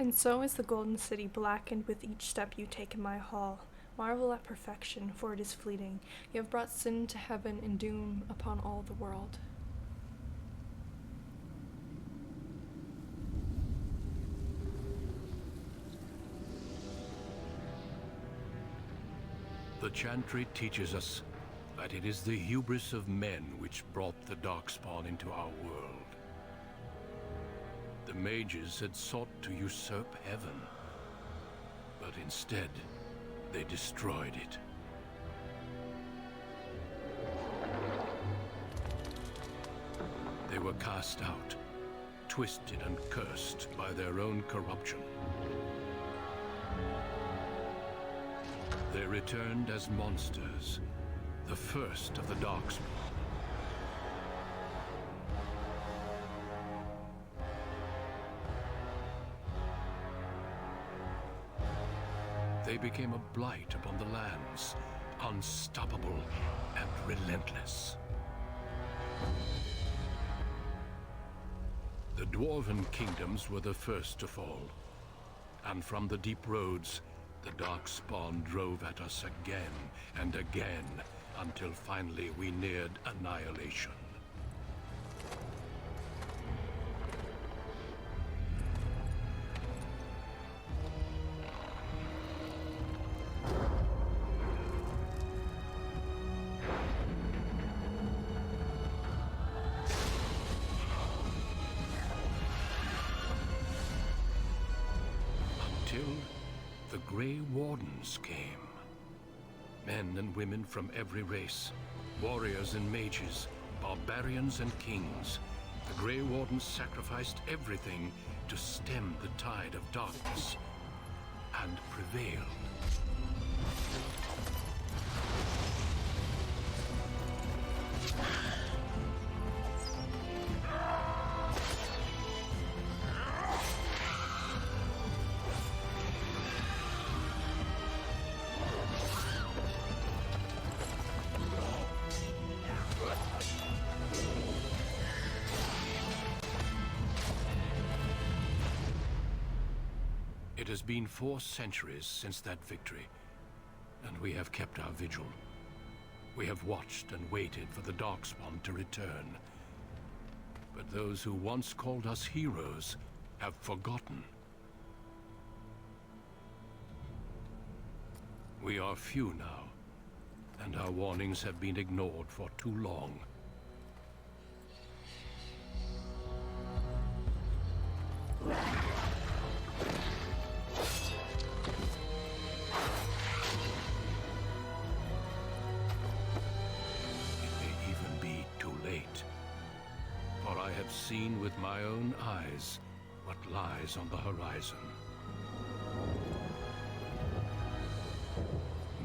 And so is the golden city blackened with each step you take in my hall. Marvel at perfection, for it is fleeting. You have brought sin to heaven and doom upon all the world. The Chantry teaches us that it is the hubris of men which brought the Darkspawn into our world. The mages had sought to usurp heaven, but instead, they destroyed it. They were cast out, twisted and cursed by their own corruption. They returned as monsters, the first of the Darkspawn. They became a blight upon the lands, unstoppable and relentless. The Dwarven kingdoms were the first to fall, and from the deep roads, the Darkspawn drove at us again and again, until finally we neared annihilation. Until the Grey Wardens came. Men and women from every race, warriors and mages, barbarians and kings. The Grey Wardens sacrificed everything to stem the tide of darkness, and prevailed. It has been 4 centuries since that victory, and we have kept our vigil. We have watched and waited for the Darkspawn to return. But those who once called us heroes have forgotten. We are few now, and our warnings have been ignored for too long. Seen with my own eyes what lies on the horizon.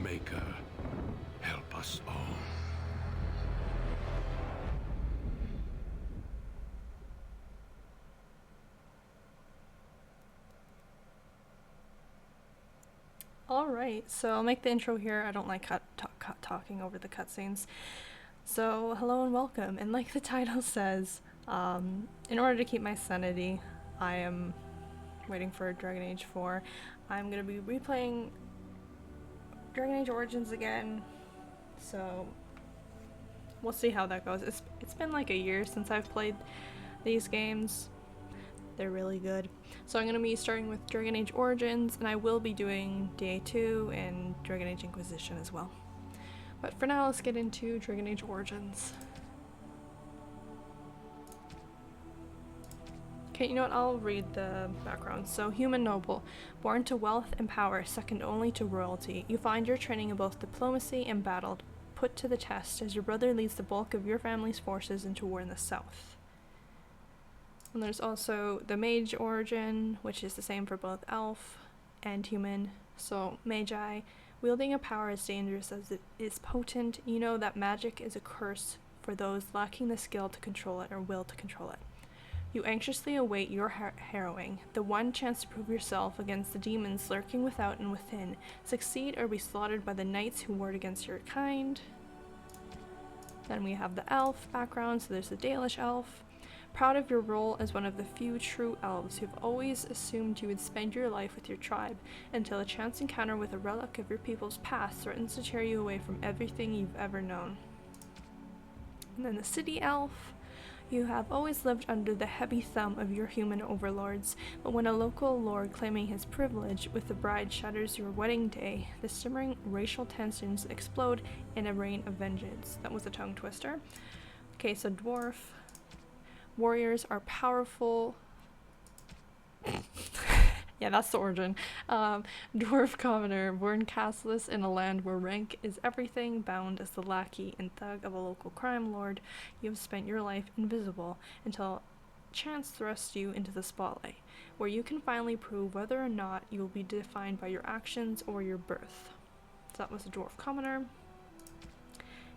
Maker, help us all. Alright, so I'll make the intro here. I don't like talking over the cutscenes. So, hello and welcome, and like the title says, in order to keep my sanity, I am waiting for Dragon Age 4. I'm going to be replaying Dragon Age Origins again, so we'll see how that goes. It's been like a year since I've played these games. They're really good. So I'm going to be starting with Dragon Age Origins, and I will be doing DA2 and Dragon Age Inquisition as well. But for now, let's get into Dragon Age Origins. Okay, you know what, I'll read the background. So, human noble, born to wealth and power, second only to royalty, you find your training in both diplomacy and battle put to the test as your brother leads the bulk of your family's forces into war in the south. And there's also the mage origin, which is the same for both elf and human. So, magi, wielding a power as dangerous as it is potent, you know that magic is a curse for those lacking the skill to control it or will to control it. You anxiously await your harrowing, the one chance to prove yourself against the demons lurking without and within, succeed or be slaughtered by the knights who ward against your kind. Then we have the elf background, so there's the Dalish elf. Proud of your role as one of the few true elves, you've always assumed you would spend your life with your tribe until a chance encounter with a relic of your people's past threatens to tear you away from everything you've ever known. And then the city elf. You have always lived under the heavy thumb of your human overlords, but when a local lord claiming his privilege with the bride shatters your wedding day, the simmering racial tensions explode in a rain of vengeance. That was a tongue twister. Okay, so dwarf. Warriors are powerful. Yeah, that's the origin. Dwarf commoner, born castless in a land where rank is everything, bound as the lackey and thug of a local crime lord. You have spent your life invisible until chance thrusts you into the spotlight, where you can finally prove whether or not you will be defined by your actions or your birth. So that was the dwarf commoner.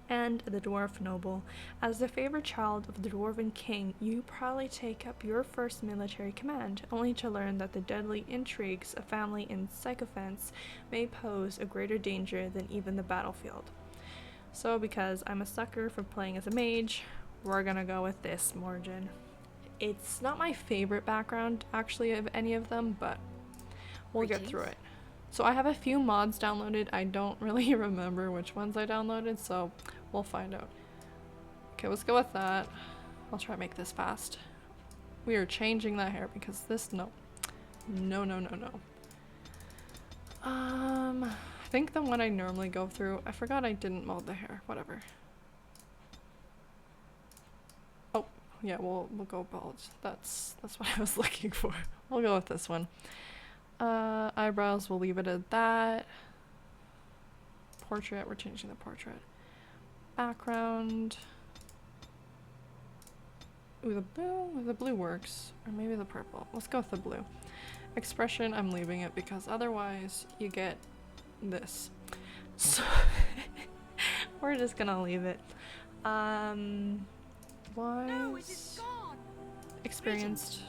And the dwarf noble. As the favored child of the dwarven king, you proudly take up your first military command, only to learn that the deadly intrigues of family and sycophants may pose a greater danger than even the battlefield. So because I'm a sucker for playing as a mage, we're gonna go with this Morgan. It's not my favorite background, actually, of any of them, but we'll get through it. So I have a few mods downloaded. I don't really remember which ones I downloaded, so we'll find out. Okay, let's go with that. I'll try to make this fast. We are changing that hair because this, no. No, no, no, no. I think the one I normally go through, I forgot I didn't mold the hair, whatever. Oh, yeah, we'll go bald. That's what I was looking for. We'll go with this one. Eyebrows, we'll leave it at that. Portrait, we're changing the portrait. Background. Ooh, the blue works. Or maybe the purple. Let's go with the blue. Expression, I'm leaving it because otherwise you get this. So we're just gonna leave it. Was No, it is gone. Experienced.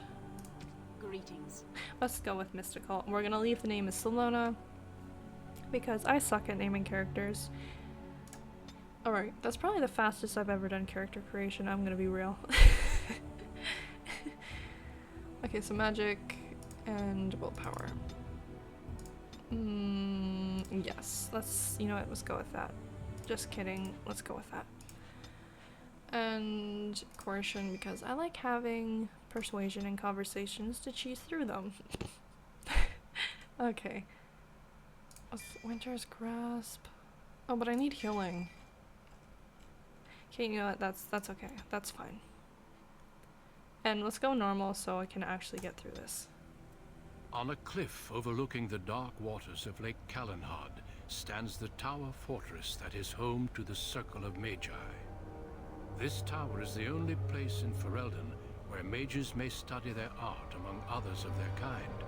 Greetings. Let's go with mystical. We're gonna leave the name as Salona because I suck at naming characters. Alright, that's probably the fastest I've ever done character creation, I'm gonna be real. Okay, so magic and willpower. Yes, you know what, let's go with that. Just kidding, let's go with that. And coercion, because I like having persuasion and conversations to cheese through them. Okay. Winter's grasp. Oh, but I need healing. Okay, you know what? That's okay. That's fine. And let's go normal so I can actually get through this. On a cliff overlooking the dark waters of Lake Calenhad stands the tower fortress that is home to the Circle of Magi. This tower is the only place in Ferelden where mages may study their art among others of their kind.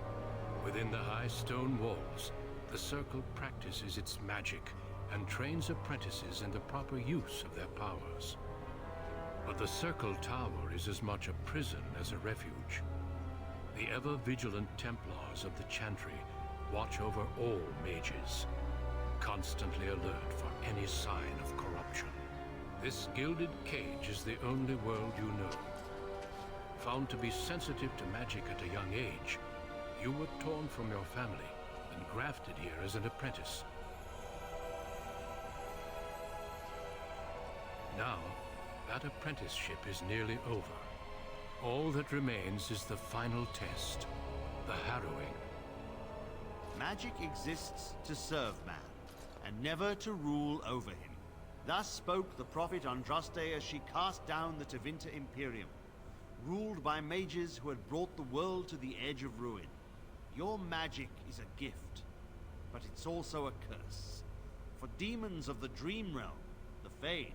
Within the high stone walls, the Circle practices its magic and trains apprentices in the proper use of their powers. But the Circle Tower is as much a prison as a refuge. The ever-vigilant Templars of the Chantry watch over all mages, constantly alert for any sign of corruption. This gilded cage is the only world you know. Found to be sensitive to magic at a young age, you were torn from your family and grafted here as an apprentice. Now, that apprenticeship is nearly over. All that remains is the final test, the harrowing. Magic exists to serve man, and never to rule over him. Thus spoke the prophet Andraste as she cast down the Tevinter Imperium, ruled by mages who had brought the world to the edge of ruin. Your magic is a gift, but it's also a curse. For demons of the Dream Realm, the Fade,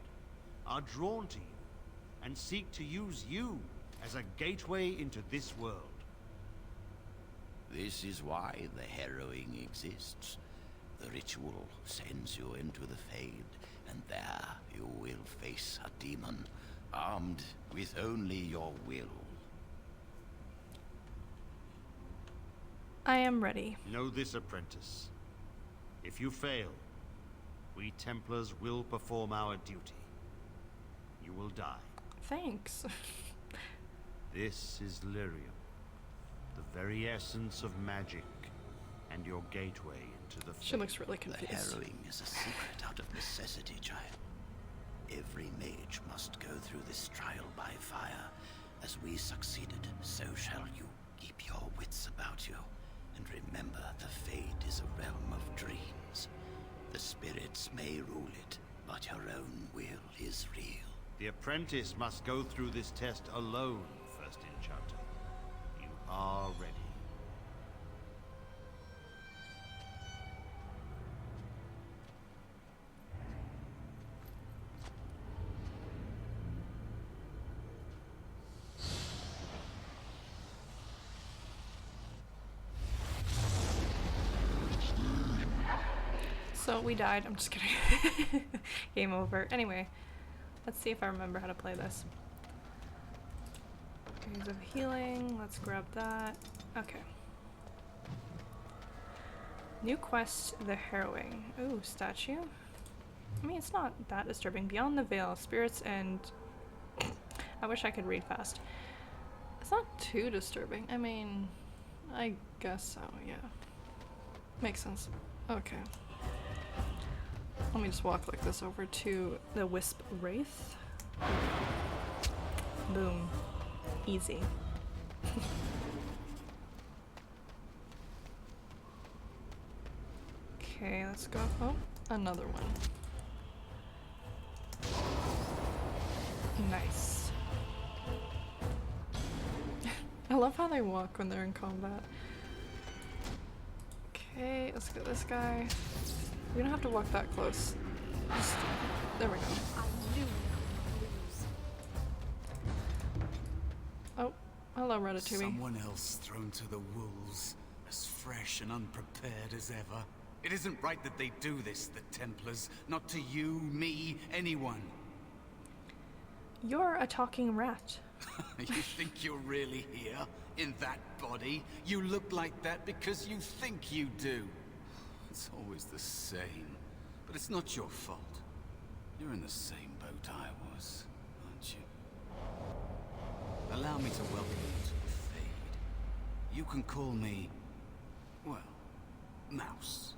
are drawn to you, and seek to use you as a gateway into this world. This is why the harrowing exists. The ritual sends you into the Fade, and there you will face a demon, armed with only your will. I am ready. Know this, apprentice. If you fail, we Templars will perform our duty. You will die. Thanks. This is Lyrium, the very essence of magic, and your gateway into the She faith. looks really The confused. harrowing is a secret out of necessity, child. Every mage must go through this trial by fire. As we succeeded, so shall you. Keep your wits about you, and remember the Fade is a realm of dreams. The spirits may rule it, but your own will is real. The apprentice must go through this test alone, First Enchanter. You are ready. So we died. I'm just kidding. Game over. Anyway, let's see if I remember how to play this. Days of healing. Let's grab that. Okay. New quest, the harrowing. Ooh, statue. I mean, it's not that disturbing. Beyond the veil, spirits and... I wish I could read fast. It's not too disturbing. I mean, I guess so, yeah. Makes sense. Okay. Let me just walk like this over to the Wisp Wraith. Boom. Easy. Okay, let's go. Oh, another one. Nice. I love how they walk when they're in combat. Okay, let's get this guy. We don't have to walk that close. Just, there we go. I knew we could lose. Oh, hello, Ratatouille. Someone else thrown to the wolves, as fresh and unprepared as ever. It isn't right that they do this, the Templars. Not to you, me, anyone. You're a talking rat. You think you're really here? In that body? You look like that because you think you do. It's always the same. But it's not your fault. You're in the same boat I was, aren't you? Allow me to welcome you to the Fade. You can call me, well, Mouse.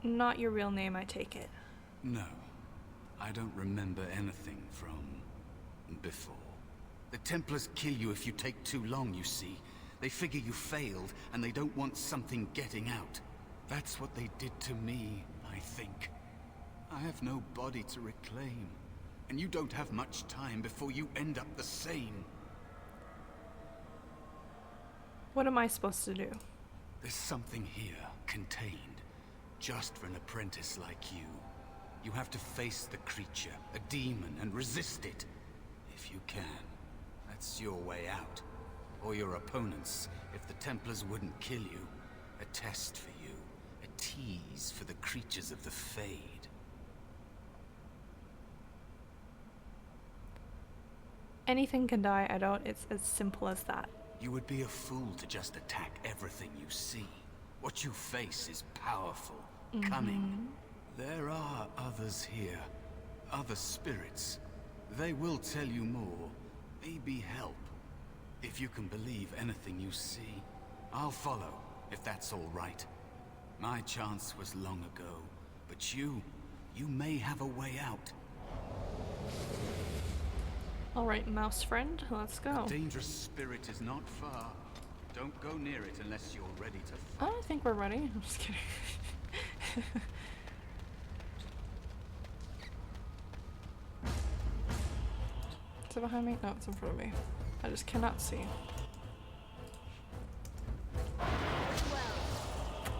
Not your real name, I take it. No, I don't remember anything from before. The Templars kill you if you take too long, you see. They figure you failed, and they don't want something getting out. That's what they did to me, I think. I have no body to reclaim, and you don't have much time before you end up the same. What am I supposed to do? There's something here, contained, just for an apprentice like you. You have to face the creature, a demon, and resist it. If you can. That's your way out. Or your opponents, if the Templars wouldn't kill you. A test for you. A tease for the creatures of the Fade. Anything can die, I don't. It's as simple as that. You would be a fool to just attack everything you see. What you face is powerful, cunning. There are others here. Other spirits. They will tell you more. Maybe help. If you can believe anything you see, I'll follow, if that's all right. My chance was long ago, but you may have a way out. Alright, mouse friend, let's go. A dangerous spirit is not far. Don't go near it unless you're ready to I fight. don't think we're ready. I'm just kidding. Is it behind me? No, it's in front of me. I just cannot see.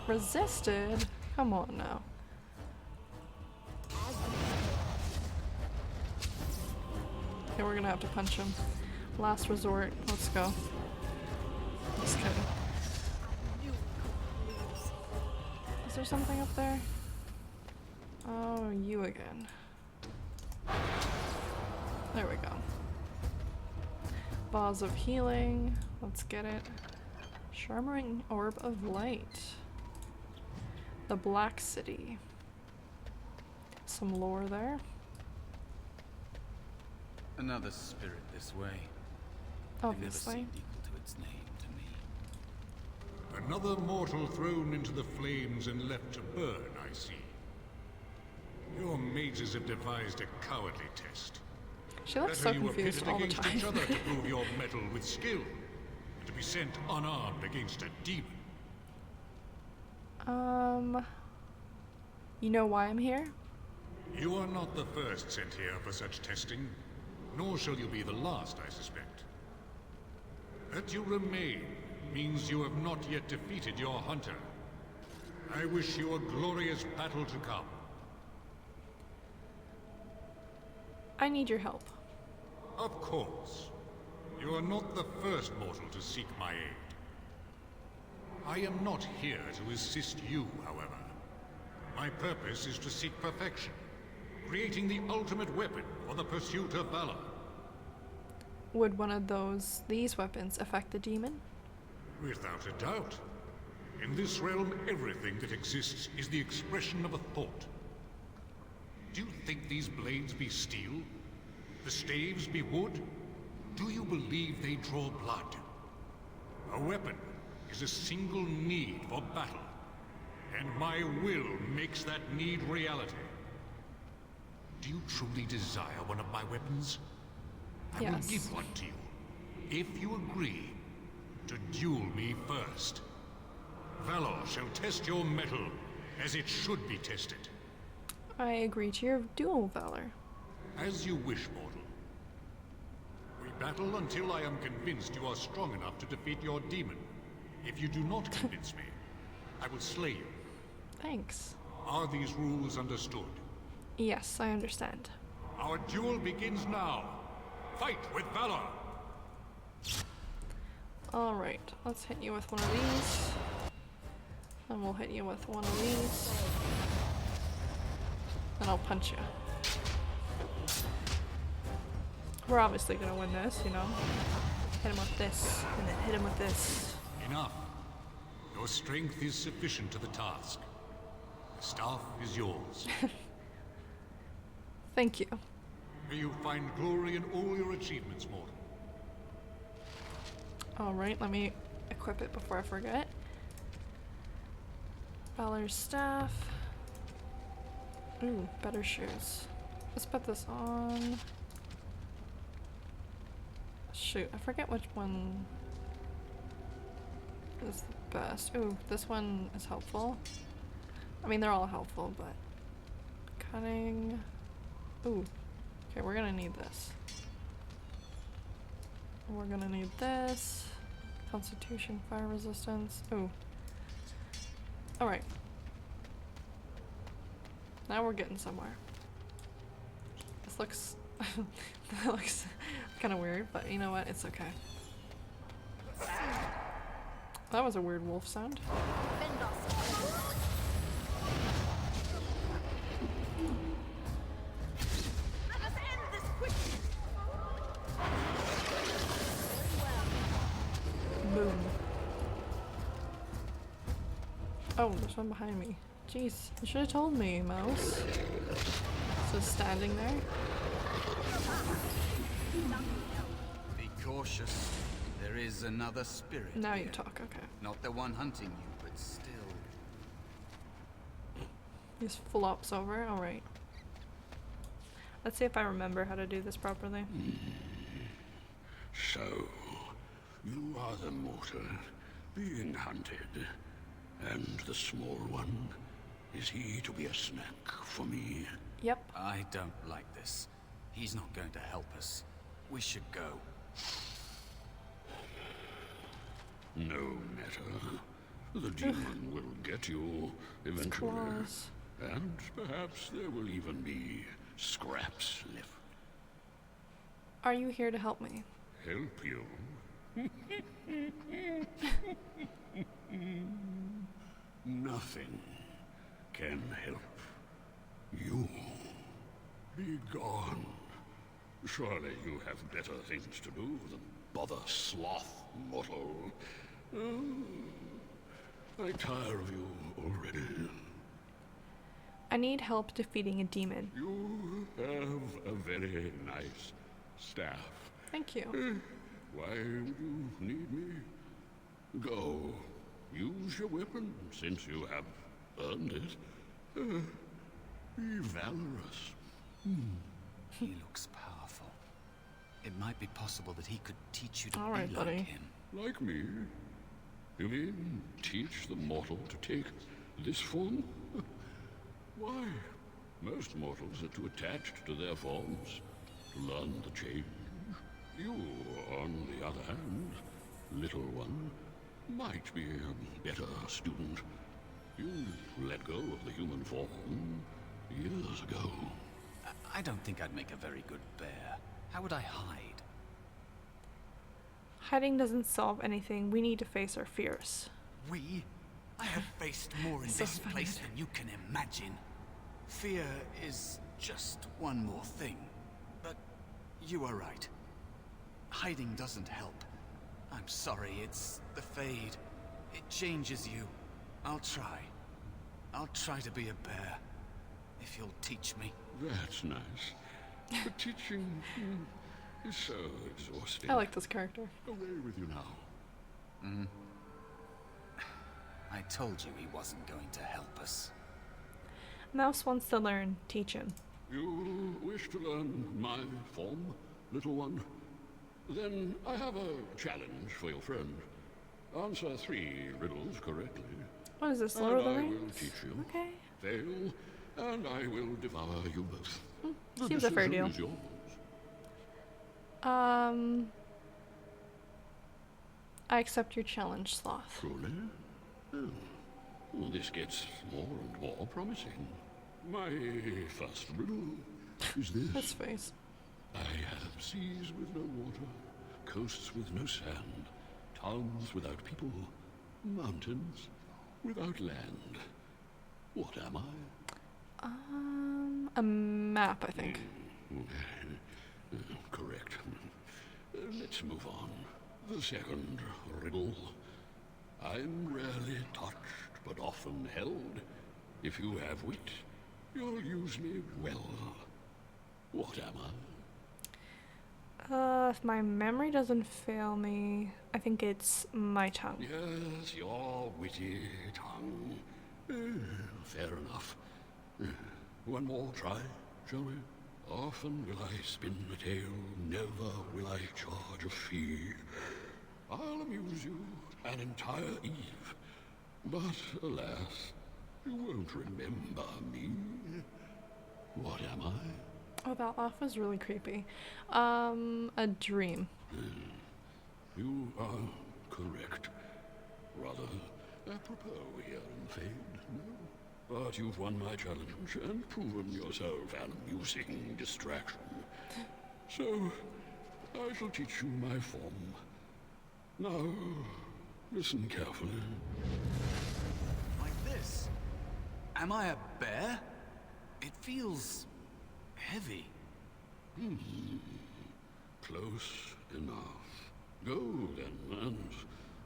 Resisted? Come on now. Okay, we're gonna have to punch him. Last resort. Let's go. Just kidding. Knew we could lose. Is there something up there? Oh, you again. There we go. Vase of healing. Let's get it. Shimmering orb of light. The Black City. Some lore there. Another spirit this way. It never Obviously. seemed equal to its name to me. Another mortal thrown into the flames and left to burn, I see. Your mages have devised a cowardly test. She looks Better so you were confused pitted all the against time. each other to prove your mettle with skill, and to be sent unarmed against a demon. You know why I'm here? You are not the first sent here for such testing, nor shall you be the last, I suspect. That you remain means you have not yet defeated your hunter. I wish you a glorious battle to come. I need your help. Of course. You are not the first mortal to seek my aid. I am not here to assist you, however. My purpose is to seek perfection, creating the ultimate weapon for the pursuit of valor. Would one of these weapons affect the demon? Without a doubt. In this realm, everything that exists is the expression of a thought. Do you think these blades be steel? The staves be wood? Do you believe they draw blood? A weapon is a single need for battle, and my will makes that need reality. Do you truly desire one of my weapons? I will Yes. give one to you, if you agree to duel me first. Valor shall test your mettle as it should be tested. I agree to your dual valor. As you wish, mortal. We battle until I am convinced you are strong enough to defeat your demon. If you do not convince me, I will slay you. Thanks. Are these rules understood? Yes, I understand. Our duel begins now. Fight with valor! Alright, let's hit you with one of these. And we'll hit you with one of these. And I'll punch you. We're obviously gonna win this, you know? Hit him with this, and then hit him with this. Enough. Your strength is sufficient to the task. The staff is yours. Thank you. May you find glory in all your achievements, mortal. Alright, let me equip it before I forget. Valor's staff. Ooh, better shoes. Let's put this on. Shoot, I forget which one is the best. Ooh, this one is helpful. I mean, they're all helpful, but cutting. Ooh, okay, we're gonna need this. We're gonna need this. Constitution, fire resistance. Ooh. Alright. Now we're getting somewhere. This looks that looks kinda weird, but you know what? It's okay. That was a weird wolf sound. Defend us. Let us end this quickly. Boom. Oh, there's one behind me. Jeez, you should have told me, mouse. Just standing there. Be cautious. There is another spirit Now you here. talk, okay. Not the one hunting you, but still. Just flops over, alright. Let's see if I remember how to do this properly. So, you are the mortal being hunted. And the small one, is he to be a snack for me? Yep. I don't like this. He's not going to help us. We should go. No matter. The demon will get you eventually. Claws. And perhaps there will even be scraps left. Are you here to help me? Help you? Nothing can help you. Be gone. Surely you have better things to do than bother sloth mortal. I tire of you already. I need help defeating a demon. You have a very nice staff. Thank you. Why would you need me? Go. Use your weapon, since you have earned it. Be valorous. He looks powerful. It might be possible that he could teach you to All right, be buddy. like him. Like me? You mean teach the mortal to take this form? Why? Most mortals are too attached to their forms to learn the change. You, on the other hand, little one, might be a better student. You let go of the human form years ago. I don't think I'd make a very good bear. How would I hide? Hiding doesn't solve anything. We need to face our fears. We? I have faced more in So this funny. place than you can imagine. Fear is just one more thing. But you are right. Hiding doesn't help. I'm sorry, it's the Fade. It changes you. I'll try. I'll try to be a bear. If you'll teach me. That's nice. But teaching is so exhausting. I like this character. Away with you now. I told you he wasn't going to help us. Mouse wants to learn. Teach him. You wish to learn my form, little one? Then I have a challenge for your friend. Answer 3 riddles correctly. What is this, And Lord of the I will Rings? teach you. Okay. Fail, and I will devour you both. The Seems a fair decision deal. is yours. I accept your challenge, Sloth. Truly? Oh. Well, this gets more and more promising. My first riddle is this. His face. I have seas with no water, coasts with no sand, towns without people, mountains without land. What am I? A map, I think. Correct. Let's move on. The second riddle. I'm rarely touched, but often held. If you have wit, you'll use me well. What am I? If my memory doesn't fail me, I think it's my tongue. Yes, your witty tongue. Fair enough. One more try, shall we? Often will I spin a tale, never will I charge a fee. I'll amuse you an entire eve, but alas, you won't remember me. What am I? Oh, that laugh was really creepy. A dream. You are correct. Rather apropos here in Fade, no? But you've won my challenge and proven yourself an amusing distraction. So, I shall teach you my form. Now, listen carefully. Like this? Am I a bear? It feels heavy. Close enough. Go then,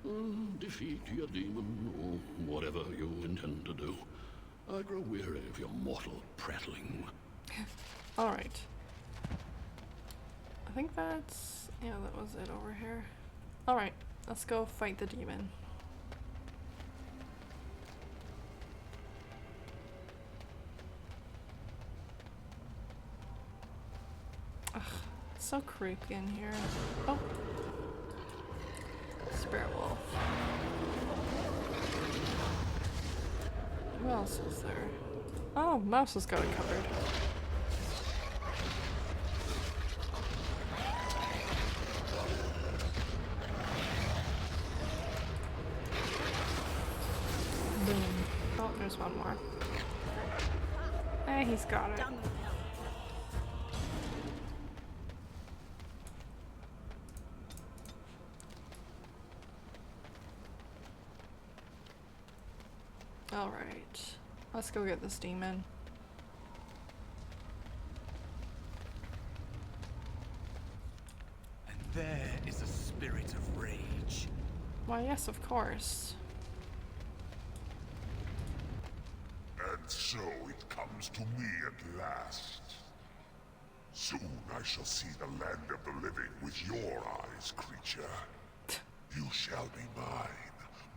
and defeat your demon, or whatever you intend to do. I grow weary of your mortal prattling. Alright. I think that's... yeah, that was it over here. Alright, let's go fight the demon. Ugh, it's so creepy in here. Oh! Spirit wolf. Who else is there? Oh, Mouse has got it covered. Boom. Oh, there's one more. Hey, he's got it. Dung of hell. Alright. Let's go get this demon. And there is a spirit of rage. Why, yes, of course. And so it comes to me at last. Soon I shall see the land of the living with your eyes, creature. You shall be mine,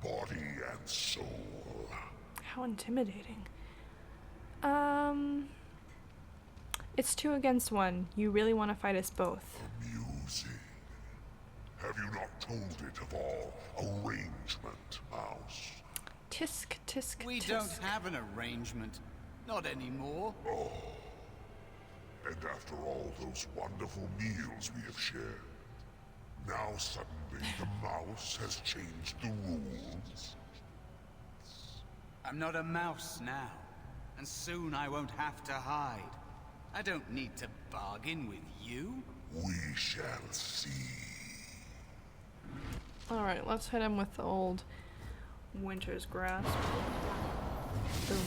body and soul. How intimidating. It's 2 against 1. You really want to fight us both. Amusing. Have you not told it of all arrangement, Mouse? Tisk, tisk, We tisk. don't have an arrangement. Not anymore. Oh. And after all those wonderful meals we have shared, now suddenly the mouse has changed the rules? I'm not a mouse now. And soon I won't have to hide. I don't need to bargain with you. We shall see. Alright, let's hit him with the old Winter's Grasp. Boom.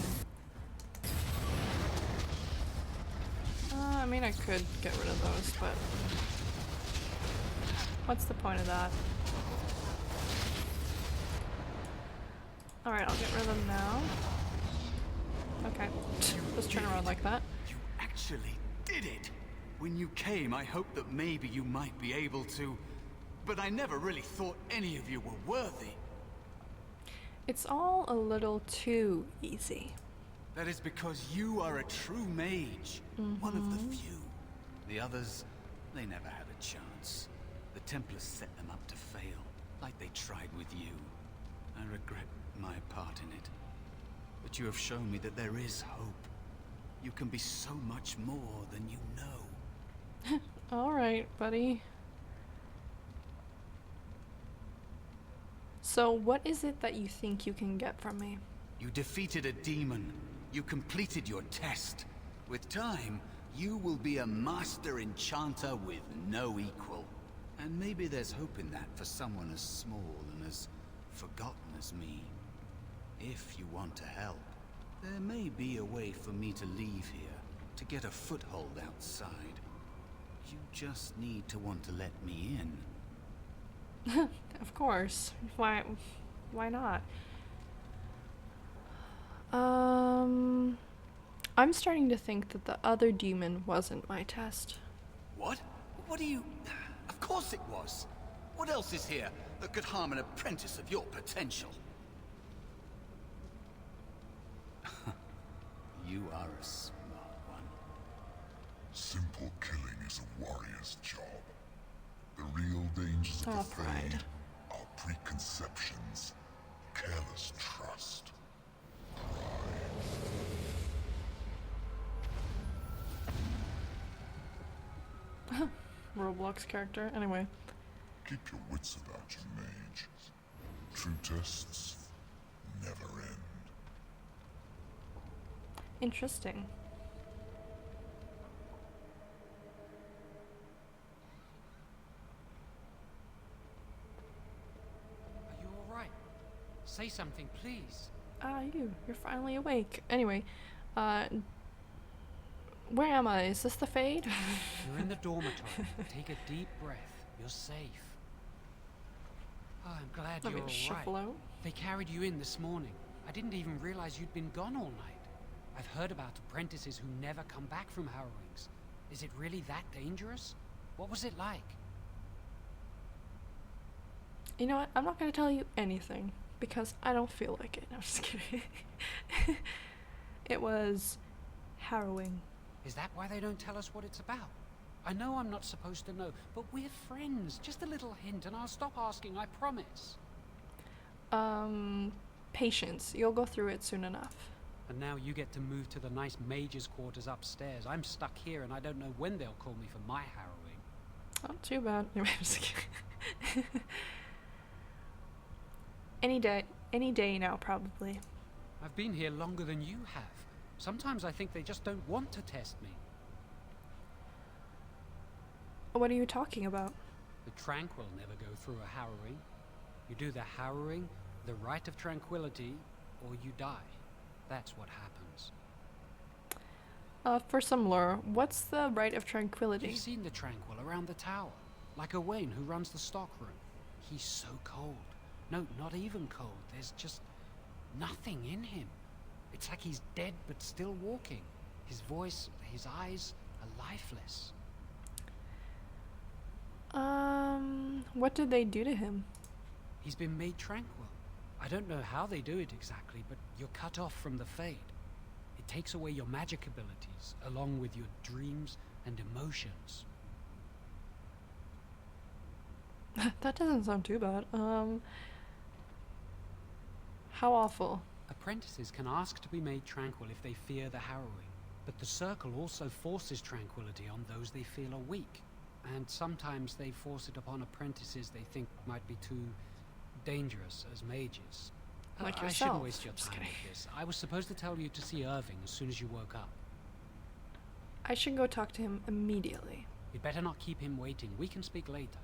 I mean, I could get rid of those, but what's the point of that? Alright, I'll get rid of them now. Okay, just turn around like that. You actually did it! When you came, I hoped that maybe you might be able to, but I never really thought any of you were worthy. It's all a little too easy. That is because you are a true mage, one of the few. The others, they never had a chance. The Templars set them up to fail, like they tried with you. I regret my part in it. But you have shown me that there is hope. You can be so much more than you know. Alright, buddy. So, what is it that you think you can get from me? You defeated a demon. You completed your test. With time, you will be a master enchanter with no equal. And maybe there's hope in that for someone as small and as forgotten as me. If you want to help, there may be a way for me to leave here, to get a foothold outside. You just need to want to let me in. Of course. Why not? I'm starting to think that the other demon wasn't my test. What? What do you... Of course it was. What else is here that could harm an apprentice of your potential? You are a smart one. Simple killing is a warrior's job. The real dangers of the pride. Fade are preconceptions, careless trust, Roblox character. Anyway. Keep your wits about you, mage. True tests never end. Interesting. Are you alright? Say something, please. You're finally awake. Anyway, where am I? Is this the Fade? You're in the dormitory. Take a deep breath. You're safe. Oh, I'm glad Let you're me shuffle alright. out. They carried you in this morning. I didn't even realize you'd been gone all night. I've heard about apprentices who never come back from harrowings. Is it really that dangerous? What was it like? You know what? I'm not gonna tell you anything because I don't feel like it. No, I'm just kidding. It was harrowing. Is that why they don't tell us what it's about? I know I'm not supposed to know, but we're friends. Just a little hint and I'll stop asking, I promise. Patience. You'll go through it soon enough. And now you get to move to the nice mage's quarters upstairs. I'm stuck here and I don't know when they'll call me for my harrowing. Not too bad. Anyway, I'm just kidding. Any day now, probably. I've been here longer than you have. Sometimes I think they just don't want to test me. What are you talking about? The tranquil never go through a harrowing. You do the harrowing, the rite of tranquility, or you die. That's what happens. For some lore, what's the rite of tranquility? You've seen the tranquil around the tower, like Owain who runs the stockroom. He's so cold. No, not even cold. There's just nothing in him. It's like he's dead but still walking. His voice, his eyes are lifeless. What did they do to him? He's been made tranquil. I don't know how they do it exactly, but you're cut off from the Fade. It takes away your magic abilities, along with your dreams and emotions. That doesn't sound too bad. How awful. Apprentices can ask to be made tranquil if they fear the harrowing, but the Circle also forces tranquility on those they feel are weak. And sometimes they force it upon apprentices they think might be too dangerous as mages. Like I yourself. shouldn't waste your Just time kidding. with this. I was supposed to tell you to see Irving as soon as you woke up. I should go talk to him immediately. You'd better not keep him waiting. We can speak later.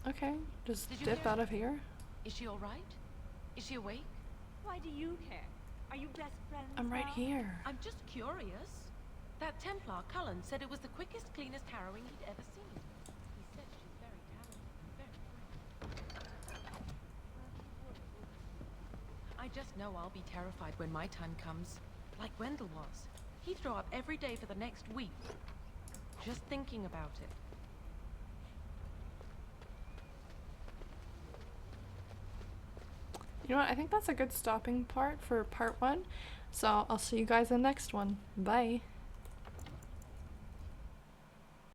Okay, just Did you dip hear out of here. Is she all right? Is she awake? Why do you care? Are you best friends I'm right now? here. I'm just curious. That Templar, Cullen, said it was the quickest, cleanest harrowing he'd ever seen. He said she's very talented and very brave. I just know I'll be terrified when my time comes. Like Wendell was. He'd throw up every day for the next week. Just thinking about it. You know what? I think that's a good stopping part for part 1. So I'll see you guys in the next one. Bye.